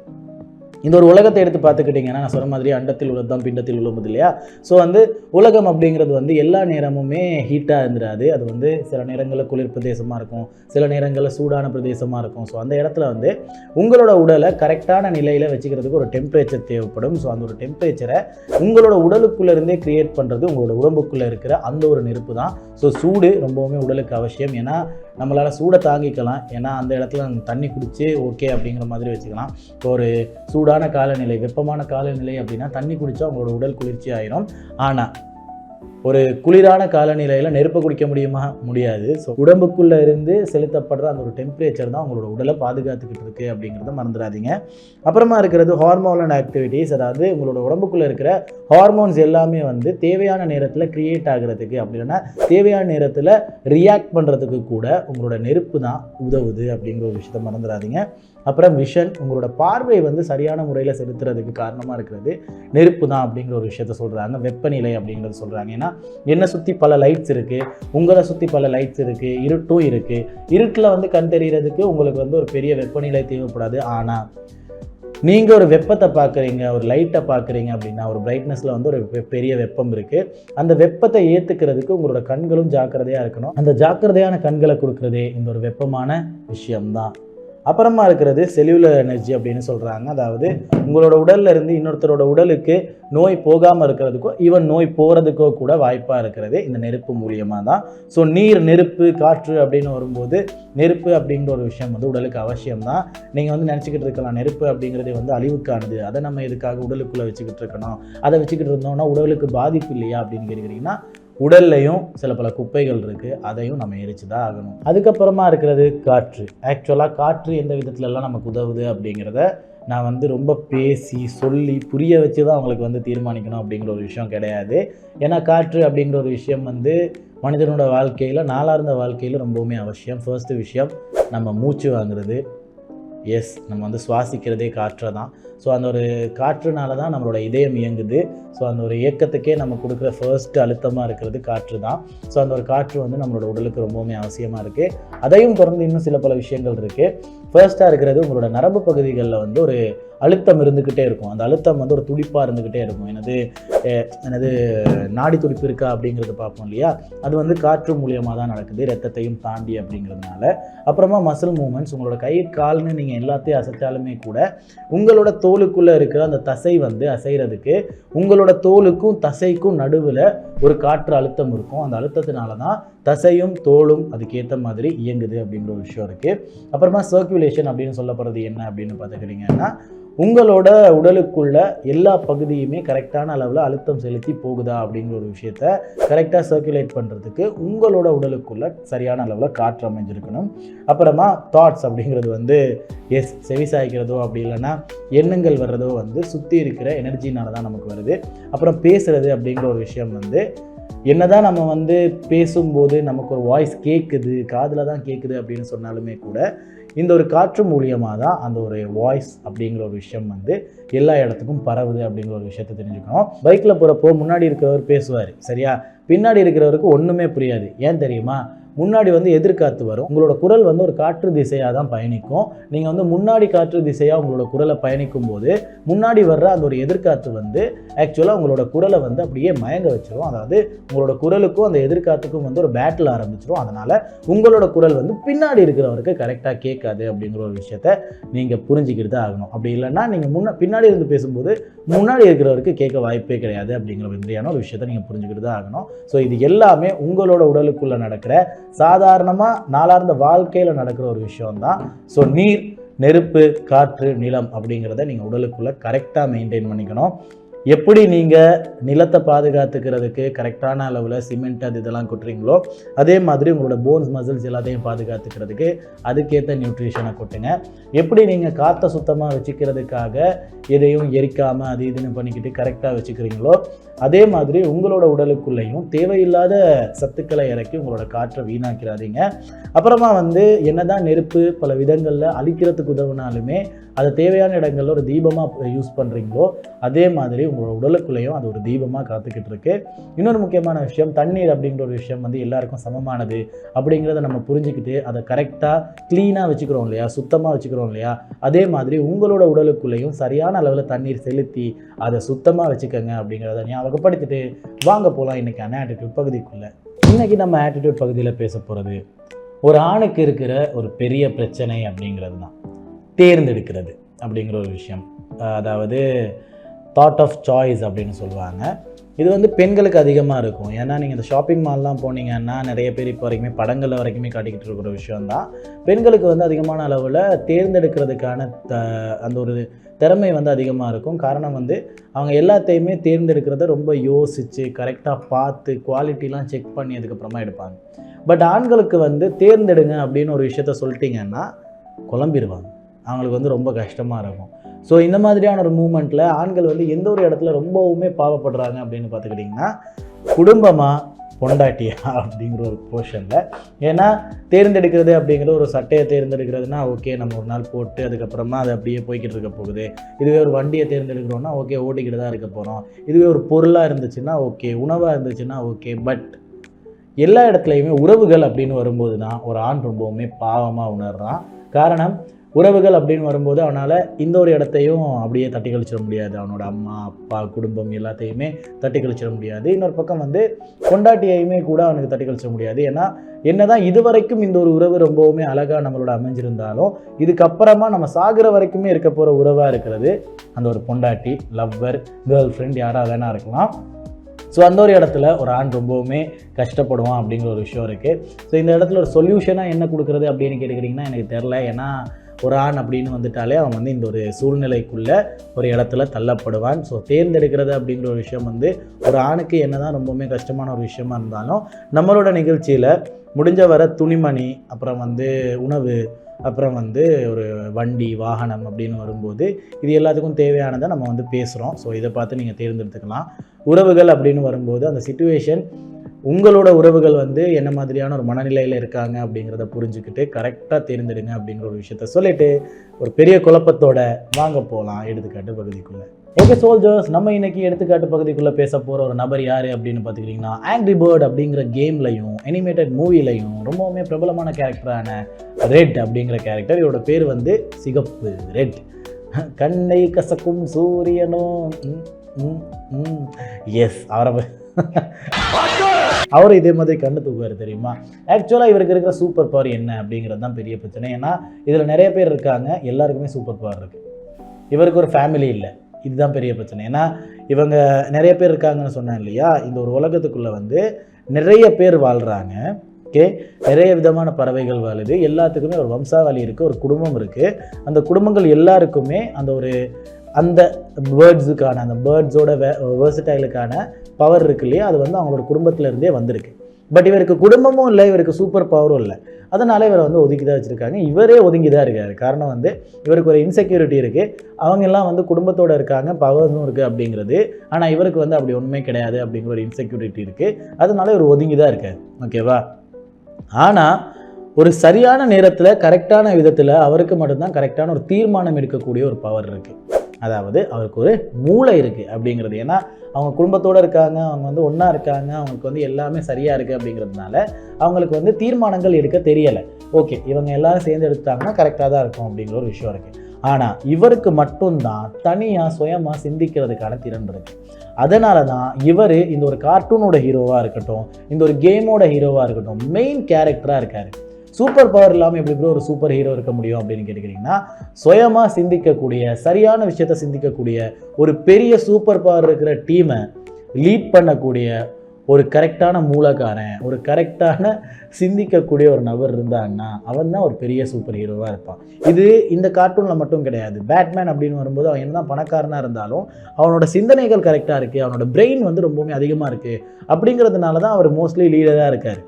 இந்த ஒரு உலகத்தை எடுத்து பார்த்துக்கிட்டிங்கன்னா நான் சொன்ன மாதிரி அண்டத்தில் உள்ளது தான் பிண்டத்தில் உள்ளது இல்லையா. ஸோ வந்து உலகம் அப்படிங்கிறது வந்து எல்லா நேரமுமே ஹீட்டாக இருந்துடாது. அது வந்து சில நேரங்களில் குளிர் பிரதேசமாக இருக்கும், சில நேரங்களில் சூடான பிரதேசமாக இருக்கும். ஸோ அந்த இடத்துல வந்து உங்களோட உடலை கரெக்டான நிலையில் வச்சுக்கிறதுக்கு ஒரு டெம்பரேச்சர் தேவைப்படும். ஸோ அந்த ஒரு டெம்பரேச்சரை உங்களோட உடலுக்குள்ளேருந்தே க்ரியேட் பண்ணுறது உங்களோட உடம்புக்குள்ளே இருக்கிற அந்த ஒரு நெருப்பு தான். ஸோ சூடு ரொம்பவுமே உடலுக்கு அவசியம். ஏன்னா நம்மளால் சூடை தாங்கிக்கலாம், ஏன்னா அந்த இடத்துல தண்ணி குடித்து ஓகே அப்படிங்கிற மாதிரி வச்சுக்கலாம். இப்போ ஒரு சூடான காலநிலை, வெப்பமான காலநிலை அப்படின்னா தண்ணி குடித்தா உங்களோட உடல் குளிர்ச்சி ஆயிரும். ஆனால் ஒரு குளிரான காலநிலையில் நெருப்பை குடிக்க முடியுமா? முடியாது. ஸோ உடம்புக்குள்ளே இருந்து செலுத்தப்படுற அந்த ஒரு டெம்பரேச்சர் தான் உங்களோட உடலை பாதுகாத்துக்கிட்டு இருக்குது அப்படிங்கிறத மறந்துடாதீங்க. அப்புறமா இருக்கிறது ஹார்மோனல் ஆக்டிவிட்டீஸ், அதாவது உங்களோட உடம்புக்குள்ளே இருக்கிற ஹார்மோன்ஸ் எல்லாமே வந்து தேவையான நேரத்தில் க்ரியேட் ஆகிறதுக்கு, அப்படின்னா தேவையான நேரத்தில் ரியாக்ட் பண்ணுறதுக்கு கூட உங்களோட நெருப்பு தான் உதவுது அப்படிங்கிற ஒரு விஷயத்தை மறந்துடாதீங்க. அப்புறம் விஷன், உங்களோட பார்வை வந்து சரியான முறையில் செலுத்துறதுக்கு காரணமாக இருக்கிறது நெருப்பு தான் அப்படிங்கிற ஒரு விஷயத்த சொல்கிறாங்க. வெப்பநிலை அப்படிங்கிறது சொல்கிறாங்க. ஏன்னா என்னை சுற்றி பல லைட்ஸ் இருக்குது, உங்களை சுற்றி பல லைட்ஸ் இருக்குது, இருட்டும் இருக்குது. இருட்டில் வந்து கண் தெரிகிறதுக்கு உங்களுக்கு வந்து ஒரு பெரிய வெப்பநிலை தேவைப்படாது. ஆனால் நீங்கள் ஒரு வெப்பத்தை பார்க்குறீங்க, ஒரு லைட்டை பார்க்குறீங்க அப்படின்னா ஒரு பிரைட்னஸில் வந்து ஒரு பெரிய வெப்பம் இருக்குது. அந்த வெப்பத்தை ஏற்றுக்கிறதுக்கு உங்களோட கண்களும் ஜாக்கிரதையாக இருக்கணும். அந்த ஜாக்கிரதையான கண்களை கொடுக்குறதே இந்த ஒரு வெப்பமான விஷயம்தான். அப்புறமா இருக்கிறது செல்லுலர் எனர்ஜி அப்படின்னு சொல்கிறாங்க. அதாவது உங்களோட உடலில் இருந்து இன்னொருத்தரோட உடலுக்கு நோய் போகாமல் இருக்கிறதுக்கோ ஈவன் நோய் போகிறதுக்கோ கூட வாய்ப்பாக இருக்கிறது இந்த நெருப்பு மூலியமாக தான். ஸோ நீர், நெருப்பு, காற்று அப்படின்னு வரும்போது நெருப்பு அப்படிங்கிற ஒரு விஷயம் வந்து உடலுக்கு அவசியம்தான். நீங்கள் வந்து நினச்சிக்கிட்டு இருக்கலாம் நெருப்பு அப்படிங்கிறதே வந்து அழிவுக்கானது, அதை நம்ம எதுக்காக உடலுக்குள்ளே வச்சுக்கிட்டு இருக்கணும், அதை வச்சுக்கிட்டு இருந்தோம்னா உடலுக்கு பாதிப்பு இல்லையா அப்படின்னு கேட்குறீங்கன்னா உடல்லையும் சில பல குப்பைகள் இருக்குது, அதையும் நம்ம எரிச்சு தான் ஆகணும். அதுக்கப்புறமா இருக்கிறது காற்று. ஆக்சுவலாக காற்று எந்த விதத்துலலாம் நமக்கு உதவுது அப்படிங்கிறத நான் வந்து ரொம்ப பேசி சொல்லி புரிய வச்சு தான் அவங்களுக்கு வந்து தீர்மானிக்கணும் அப்படிங்கிற ஒரு விஷயம் கிடையாது. ஏன்னா காற்று அப்படிங்கிற ஒரு விஷயம் வந்து மனிதனோட வாழ்க்கையில், நாளார்ந்த வாழ்க்கையில் ரொம்பவுமே அவசியம். ஃபர்ஸ்ட்டு விஷயம் நம்ம மூச்சு வாங்குறது. நம்ம வந்து சுவாசிக்கிறதே காற்றை தான். ஸோ அந்த ஒரு காற்றுனால தான் நம்மளோட இதயம் இயங்குது. ஸோ அந்த ஒரு இயக்கத்துக்கே நம்ம கொடுக்குற ஃபர்ஸ்ட் அழுத்தமாக இருக்கிறது காற்று தான். ஸோ அந்த ஒரு காற்று வந்து நம்மளோட உடலுக்கு ரொம்பவுமே அவசியமாக இருக்குது. அதையும் தொடர்ந்து இன்னும் சில பல விஷயங்கள் இருக்குது. ஃபர்ஸ்ட்டாக இருக்கிறது உங்களோட நரம்பு பகுதிகளில் வந்து ஒரு அழுத்தம் இருந்துக்கிட்டே இருக்கும். அந்த அழுத்தம் வந்து ஒரு துடிப்பாக இருந்துக்கிட்டே இருக்கும். எனது நாடி துடிப்பு இருக்கா அப்படிங்கிறத பார்ப்போம் இல்லையா, அது வந்து காற்று மூலியமாக தான் நடக்குது, ரத்தத்தையும் தாண்டி அப்படிங்கிறதுனால. அப்புறமா மசில் மூமெண்ட்ஸ், உங்களோட கை கால்னு நீங்கள் எல்லாத்தையும் அசைச்சாலுமே கூட உங்களோட தோலுக்குள்ளே இருக்கிற அந்த தசை வந்து அசைகிறதுக்கு உங்களோட தோலுக்கும் தசைக்கும் நடுவில் ஒரு காற்று அழுத்தம் இருக்கும். அந்த அழுத்தத்தினால தான் தசையும் தோலும் அதுக்கேற்ற மாதிரி இயங்குது அப்படிங்கிற ஒரு விஷயம் இருக்குது. அப்புறமா சர்க்குலேஷன் அப்படின்னு சொல்லப்படுறது என்ன அப்படின்னு பார்த்துக்கிட்டிங்கன்னா, உங்களோட உடலுக்குள்ள எல்லா பகுதியுமே கரெக்டான அளவில் அழுத்தம் செலுத்தி போகுதா அப்படிங்கிற ஒரு விஷயத்த கரெக்டாக சர்க்குலேட் பண்ணுறதுக்கு உங்களோட உடலுக்குள்ள சரியான அளவில் காற்று அமைஞ்சிருக்கணும். அப்புறமா தாட்ஸ் அப்படிங்கிறது வந்து செவி சாய்க்கிறதோ அப்படி இல்லைன்னா எண்ணங்கள் வர்றதோ வந்து சுற்றி இருக்கிற எனர்ஜினால தான் நமக்கு வருது. அப்புறம் பேசுகிறது அப்படிங்கிற ஒரு விஷயம் வந்து என்னதான் நம்ம வந்து பேசும்போது நமக்கு ஒரு வாய்ஸ் கேட்குது, காதில் தான் கேட்குது அப்படின்னு சொன்னாலுமே கூட இந்த ஒரு காற்று மூலியமாக தான் அந்த ஒரு வாய்ஸ் அப்படிங்கிற ஒரு விஷயம் வந்து எல்லா இடத்துக்கும் பரவுது அப்படிங்கிற ஒரு விஷயத்தை தெரிஞ்சுக்கணும். பைக்கில் போகிறப்போ முன்னாடி இருக்கிறவர் பேசுவார், சரியா, பின்னாடி இருக்கிறவருக்கு ஒன்றுமே புரியாது. ஏன் தெரியுமா? முன்னாடி வந்து எதிர்காற்று வரும், உங்களோட குரல் வந்து ஒரு காற்று திசையாக தான் பயணிக்கும். நீங்கள் வந்து முன்னாடி காற்று திசையாக உங்களோட குரலை பயணிக்கும் போது முன்னாடி வர்ற அந்த ஒரு எதிர்காற்று வந்து ஆக்சுவலாக உங்களோட குரலை வந்து அப்படியே மயங்க வச்சிரும். அதாவது உங்களோட குரலுக்கும் அந்த எதிர்காற்றுக்கும் வந்து ஒரு பேட்டில் ஆரம்பிச்சிடும். அதனால் உங்களோட குரல் வந்து பின்னாடி இருக்கிறவருக்கு கரெக்டாக கேட்காது அப்படிங்கிற ஒரு விஷயத்த நீங்கள் புரிஞ்சுக்கிட்டு தான் ஆகணும். அப்படி இல்லைன்னா நீங்கள் பின்னாடி இருந்து பேசும்போது முன்னாடி இருக்கிறவருக்கு கேட்க வாய்ப்பே கிடையாது அப்படிங்கிற மாதிரியான ஒரு விஷயத்தை நீங்கள் புரிஞ்சுக்கிட்டு தான் ஆகணும். ஸோ இது எல்லாமே உங்களோட உடலுக்குள்ளே நடக்கிற சாதாரணமாக நாளார்ந்த வாழ்க்கையில் நடக்கிற ஒரு விஷயம்தான். ஸோ நீர், நெருப்பு, காற்று, நிலம் அப்படிங்கிறத நீங்கள் உடலுக்குள்ளே கரெக்டாக மெயின்டைன் பண்ணிக்கணும். எப்படி நீங்கள் நிலத்தை பாதுகாத்துக்கிறதுக்கு கரெக்டான அளவில் சிமெண்ட் இதெல்லாம் கொட்டுறீங்களோ அதே மாதிரி உங்களோட போன்ஸ் மசில்ஸ் எல்லாத்தையும் பாதுகாத்துக்கிறதுக்கு அதுக்கேற்ற நியூட்ரிஷனை கொட்டுங்க. எப்படி நீங்கள் காற்றை சுத்தமாக வச்சுக்கிறதுக்காக எதையும் எரிக்காமல் அது இதுன்னு பண்ணிக்கிட்டு கரெக்டாக வச்சுக்கிறீங்களோ அதே மாதிரி உங்களோட உடலுக்குள்ளேயும் தேவையில்லாத சத்துக்களை இறக்கி உங்களோட காற்றை வீணாக்கிறாதீங்க. அப்புறமா என்னதான் நெருப்பு பல விதங்களில் அழிக்கிறதுக்கு உதவுனாலுமே அதை தேவையான இடங்களில் ஒரு தீபமாக யூஸ் பண்ணுறீங்களோ அதே மாதிரி உங்களோட உடலுக்குள்ளேயும் அது ஒரு தீபமாக காத்துக்கிட்டு இருக்கு. இன்னொரு முக்கியமான விஷயம், தண்ணீர் அப்படிங்கிற ஒரு விஷயம் எல்லாருக்கும் சமமானது அப்படிங்கிறத நம்ம புரிஞ்சுக்கிட்டு அதை கரெக்டாக க்ளீனாக வச்சுக்கிறோம் இல்லையா, சுத்தமாக வச்சுக்கிறோம் இல்லையா, அதே மாதிரி உங்களோட உடலுக்குள்ளேயும் சரியான அளவில் தண்ணீர் செலுத்தி அதை சுத்தமாக வச்சுக்கோங்க அப்படிங்கிறத ஞாபகப்படுத்திட்டு வாங்க போகலாம் இன்றைக்கான ஆட்டிடியூட் பகுதிக்குள்ளே. இன்றைக்கி நம்ம ஆட்டிடியூட் பகுதியில் பேச போகிறது ஒரு ஆணுக்கு இருக்கிற ஒரு பெரிய பிரச்சனை அப்படிங்கிறது தான் தேர்ந்தெடுக்கிறது அப்படிங்கிற ஒரு விஷயம். அதாவது தாட் ஆஃப் சாய்ஸ் அப்படின்னு சொல்லுவாங்க. இது பெண்களுக்கு அதிகமாக இருக்கும். ஏன்னா நீங்கள் இந்த ஷாப்பிங் மால்லாம் போனீங்கன்னா நிறைய பேர் இப்போ வரைக்குமே படங்களில் வரைக்குமே காட்டிக்கிட்டு இருக்கிற விஷயம்தான். பெண்களுக்கு அதிகமான அளவில் தேர்ந்தெடுக்கிறதுக்கான அந்த ஒரு திறமை அதிகமாக இருக்கும். காரணம் அவங்க எல்லாத்தையுமே தேர்ந்தெடுக்கிறத ரொம்ப யோசித்து கரெக்டாக பார்த்து குவாலிட்டிலாம் செக் பண்ணி அதுக்கப்புறமா எடுப்பாங்க. பட் ஆண்களுக்கு தேர்ந்தெடுங்க அப்படின்னு ஒரு விஷயத்த சொல்லிட்டிங்கன்னா குழம்பிடுவாங்க. அவங்களுக்கு ரொம்ப கஷ்டமாக இருக்கும். ஸோ இந்த மாதிரியான ஒரு மூமெண்ட்டில் ஆண்கள் எந்த ஒரு இடத்துல ரொம்பவுமே பாவப்படுறாங்க அப்படின்னு பார்த்துக்கிட்டிங்கன்னா குடும்பமாக பொண்டாட்டியா அப்படிங்கிற ஒரு போர்ஷனில். ஏன்னா தேர்ந்தெடுக்கிறது அப்படிங்கிற ஒரு சட்டையை தேர்ந்தெடுக்கிறதுனா ஓகே நம்ம ஒரு நாள் போட்டு அதுக்கப்புறமா அது அப்படியே போய்கிட்டு இருக்க போகுது. இதுவே ஒரு வண்டியை தேர்ந்தெடுக்கிறோன்னா ஓகே ஓட்டிக்கிட்டு தான் இருக்க போகிறோம். இதுவே ஒரு பொருளாக இருந்துச்சுன்னா ஓகே, உணவாக இருந்துச்சுன்னா ஓகே. பட் எல்லா இடத்துலையுமே உறவுகள் அப்படின்னு வரும்போது தான் ஒரு ஆண் ரொம்பவுமே பாவமாக உணர்றான். காரணம், உறவுகள் அப்படின்னு வரும்போது அவனால் இந்த ஒரு இடத்தையும் அப்படியே தட்டி கழிச்சிட முடியாது. அவனோட அம்மா அப்பா குடும்பம் எல்லாத்தையுமே தட்டி கழிச்சிட முடியாது. இன்னொரு பக்கம் பொண்டாட்டியையுமே கூட அவனுக்கு தட்டி கழிச்சிட முடியாது. ஏன்னா என்னதான் இதுவரைக்கும் இந்த ஒரு உறவு ரொம்பவுமே அழகாக நம்மளோட அமைஞ்சிருந்தாலும் இதுக்கப்புறமா நம்ம சாகிற வரைக்குமே இருக்க போகிற உறவாக இருக்கிறது அந்த ஒரு பொண்டாட்டி, லவ்வர், கேர்ள் ஃப்ரெண்ட் யாராக வேணா இருக்கலாம். ஸோ அந்த ஒரு இடத்துல ஒரு ஆண் ரொம்பவுமே கஷ்டப்படுவான் அப்படிங்கிற ஒரு விஷயம் இருக்குது. ஸோ இந்த இடத்துல ஒரு சொல்யூஷனாக என்ன கொடுக்குறது அப்படின்னு கேட்டுக்கிட்டிங்கன்னா எனக்கு தெரில. ஏன்னா ஒரு ஆண் அப்படின்னு வந்துட்டாலே அவன் இந்த ஒரு சூழ்நிலைக்குள்ளே ஒரு இடத்துல தள்ளப்படுவான். ஸோ தேர்ந்தெடுக்கிறது அப்படிங்கிற ஒரு விஷயம் ஒரு ஆணுக்கு என்ன தான் ரொம்பவுமே கஷ்டமான ஒரு விஷயமா இருந்தாலும் நம்மளோட நிகழ்ச்சியில் முடிஞ்ச வர துணிமணி, அப்புறம் உணவு, அப்புறம் ஒரு வண்டி வாகனம் அப்படின்னு வரும்போது இது எல்லாத்துக்கும் தேவையானதை நம்ம பேசுகிறோம். ஸோ இதை பார்த்து நீங்கள் தேர்ந்தெடுத்துக்கலாம். உறவுகள் அப்படின்னு வரும்போது அந்த சிச்சுவேஷன் உங்களோட உறவுகள் என்ன மாதிரியான ஒரு மனநிலையில் இருக்காங்க அப்படிங்கிறத புரிஞ்சுக்கிட்டு கரெக்டாக தேர்ந்தெடுங்க அப்படிங்கிற ஒரு விஷயத்த சொல்லிட்டு ஒரு பெரிய குழப்பத்தோட வாங்க போகலாம் எடுத்துக்காட்டு பகுதிக்குள்ளே. ஓகே சோல்ஜர்ஸ், நம்ம இன்னைக்கு எடுத்துக்காட்டு பகுதிக்குள்ளே பேச போகிற ஒரு நபர் யார் அப்படின்னு பார்த்துக்கிட்டிங்கன்னா ஆங்க்ரி பேர்ட் அப்படிங்கிற கேம்லையும் அனிமேட்டட் மூவிலையும் ரொம்பவுமே பிரபலமான கேரக்டரான ரெட் அப்படிங்கிற கேரக்டர். இவரோட பேர் சிகப்பு, ரெட். கண்ணை கசக்கும் சூரியனோ எஸ் அவரும் இதே மாதிரி கண்ணு தூக்குவார் தெரியுமா. ஆக்சுவலாக இவருக்கு இருக்கிற சூப்பர் பவர் என்ன அப்படிங்கிறது தான் பெரிய பிரச்சனை. ஏன்னா இதில் நிறைய பேர் இருக்காங்க, எல்லாருக்குமே சூப்பர் பவர் இருக்குது. இவருக்கு ஒரு ஃபேமிலி இல்லை, இதுதான் பெரிய பிரச்சனை. ஏன்னா இவங்க நிறைய பேர் இருக்காங்கன்னு சொன்னேன் இல்லையா. இந்த ஒரு உலகத்துக்குள்ளே நிறைய பேர் வாழ்கிறாங்க. ஓகே, நிறைய விதமான பறவைகள் வாழுது. எல்லாத்துக்குமே ஒரு வம்சாவளி இருக்குது, ஒரு குடும்பம் இருக்குது. அந்த குடும்பங்கள் எல்லாருக்குமே அந்த பேர்ட்ஸுக்கான அந்த பேர்ட்ஸோட வேர்சடைலுக்கான பவர் இருக்கு இல்லையா, அது அவங்களோட குடும்பத்திலேருந்தே வந்திருக்கு. பட் இவருக்கு குடும்பமும் இல்லை, இவருக்கு சூப்பர் பவரும் இல்லை. அதனால் இவரை ஒதுக்கி தான் வச்சுருக்காங்க. இவரே ஒதுங்கி தான் இருக்கார். காரணம் இவருக்கு ஒரு இன்செக்யூரிட்டி இருக்குது. அவங்க எல்லாம் குடும்பத்தோடு இருக்காங்க, பவர்ஸும் இருக்குது அப்படிங்கிறது. ஆனால் இவருக்கு அப்படி ஒன்றுமே கிடையாது அப்படிங்கிற ஒரு இன்செக்யூரிட்டி இருக்குது. அதனால இவர் ஒதுங்கி தான் இருக்கார். ஓகேவா. ஆனால் ஒரு சரியான நேரத்தில் கரெக்டான விதத்தில் அவருக்கு மட்டும்தான் கரெக்டான ஒரு தீர்மானம் எடுக்கக்கூடிய ஒரு பவர் இருக்குது. அதாவது அவருக்கு ஒரு மூளை இருக்குது அப்படிங்கிறது. ஏன்னா அவங்க குடும்பத்தோடு இருக்காங்க, அவங்க ஒன்றா இருக்காங்க, அவங்களுக்கு எல்லாமே சரியாக இருக்குது அப்படிங்கிறதுனால அவங்களுக்கு தீர்மானங்கள் எடுக்க தெரியலை. ஓகே, இவங்க எல்லாரும் சேர்ந்து எடுத்தாங்கன்னா கரெக்டாக தான் இருக்கும் அப்படிங்கிற ஒரு விஷயம் இருக்குது. ஆனால் இவருக்கு மட்டும்தான் தனியாக சுயமாக சிந்திக்கிறதுக்கான திறன் இருக்குது. அதனால தான் இவர் இந்த ஒரு கார்ட்டூனோட ஹீரோவாக இருக்கட்டும், இந்த ஒரு கேமோட ஹீரோவாக இருக்கட்டும், மெயின் கேரக்டராக இருக்கார். சூப்பர் பவர் இல்லாமல் எப்படி ஒரு சூப்பர் ஹீரோ இருக்க முடியும் அப்படின்னு கேட்டுக்கிட்டிங்கன்னா, சுயமாக சிந்திக்கக்கூடிய, சரியான விஷயத்தை சிந்திக்கக்கூடிய, ஒரு பெரிய சூப்பர் பவர் இருக்கிற டீமை லீட் பண்ணக்கூடிய ஒரு கரெக்டான மூலக்காரன், ஒரு கரெக்டான சிந்திக்கக்கூடிய ஒரு நபர் இருந்தான்னா அவன் தான் ஒரு பெரிய சூப்பர் ஹீரோவாக இருப்பான். இது இந்த கார்ட்டூனில் மட்டும் கிடையாது. பேட்மேன் அப்படின்னு வரும்போது அவன் என்ன தான் பணக்காரனாக இருந்தாலும் அவனோட சிந்தனைகள் கரெக்டாக இருக்குது, அவனோட பிரெயின் வந்து ரொம்பவுமே அதிகமாக இருக்குது. அப்படிங்கிறதுனால தான் அவர் மோஸ்ட்லி லீடராக இருக்கார்.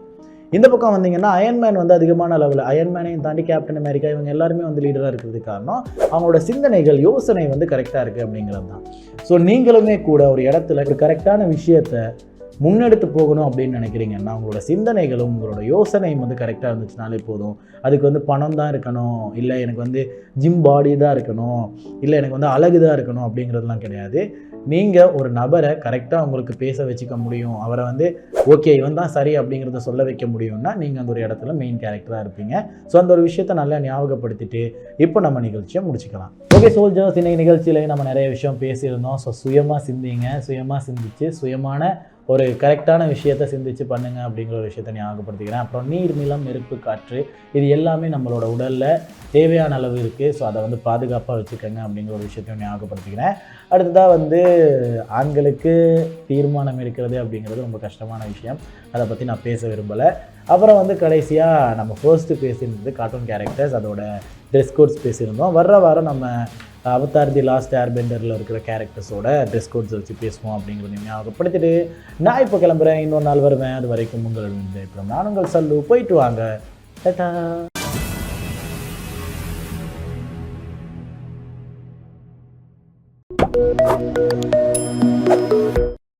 இந்த பக்கம் வந்தீங்கன்னா அயன்மேன் வந்து அதிகமான அளவில், அயன்மேனையும் தாண்டி கேப்டன் அமெரிக்கா இவங்க எல்லாருமே வந்து லீடராக இருக்கிறதுக்கு காரணம் அவங்களோட சிந்தனைகள், யோசனை வந்து கரெக்டாக இருக்குது அப்படிங்கிறது தான். ஸோ நீங்களுமே கூட ஒரு இடத்துல ஒரு கரெக்டான விஷயத்தை முன்னெடுத்து போகணும் அப்படின்னு நினைக்கிறீங்கன்னா உங்களோட சிந்தனைகளும் உங்களோட யோசனையும் வந்து கரெக்டாக இருந்துச்சுனாலே போதும். அதுக்கு வந்து பணம் தான் இருக்கணும், இல்லை எனக்கு வந்து ஜிம் பாடி தான் இருக்கணும், இல்லை எனக்கு வந்து அழகு தான் இருக்கணும் அப்படிங்கிறதுலாம் கிடையாது. நீங்கள் ஒரு நபரை கரெக்டாக உங்களுக்கு பேச வச்சுக்க முடியும், அவரை வந்து ஓகே இவன் தான் சரி அப்படிங்கிறத சொல்ல வைக்க முடியும்னா நீங்கள் அந்த ஒரு இடத்துல மெயின் கேரக்டராக இருப்பீங்க. ஸோ அந்த ஒரு விஷயத்தை நல்லா ஞாபகப்படுத்திட்டு இப்போ நம்ம நிகழ்ச்சியை முடிச்சுக்கலாம். ஓகே சோல்ஜர்ஸ், இன்னைக்கு நிகழ்ச்சியிலேயே நம்ம நிறைய விஷயம் பேசியிருந்தோம். ஸோ சுயமாக சிந்திங்க, சுயமாக சிந்திச்சு சுயமான ஒரு கரெக்டான விஷயத்தை சிந்திச்சு பண்ணுங்க அப்படிங்கிற ஒரு விஷயத்தை ஞாபகப்படுத்திக்கிறேன். அப்புறம் நீர், நிலம், நெருப்பு, காற்று இது எல்லாமே நம்மளோட உடலில் தேவையான அளவு இருக்குது. ஸோ அதை வந்து பாதுகாப்பாக வச்சுக்கோங்க அப்படிங்கிற ஒரு விஷயத்தையும் ஞாபகப்படுத்திக்கிறேன். அடுத்ததாக வந்து ஆண்களுக்கு தீர்மானம் இருக்கிறது அப்படிங்கிறது ரொம்ப கஷ்டமான விஷயம், அதை பற்றி நான் பேச விரும்பலை. அப்புறம் வந்து கடைசியாக நம்ம ஃபர்ஸ்ட்டு பேசியிருந்தது கார்ட்டூன் கேரக்டர்ஸ், அதோட ட்ரெஸ் கோட்ஸ் பேசியிருந்தோம். வர்ற வாரம் நம்ம அவதார் தி லாஸ்ட் ஏர்பெண்டரில் இருக்கிற கேரக்டர்ஸோட ட்ரெஸ் கோட்ஸை வச்சு பேசுவோம் அப்படிங்கிறத ஞாபகப்படுத்திட்டு நான் இப்போ கிளம்புறேன். இன்னொரு நாள் வருவேன். அது வரைக்கும் உங்கள் இப்போ நான் உங்கள் சல்லு. போயிட்டு வாங்க. டாடா.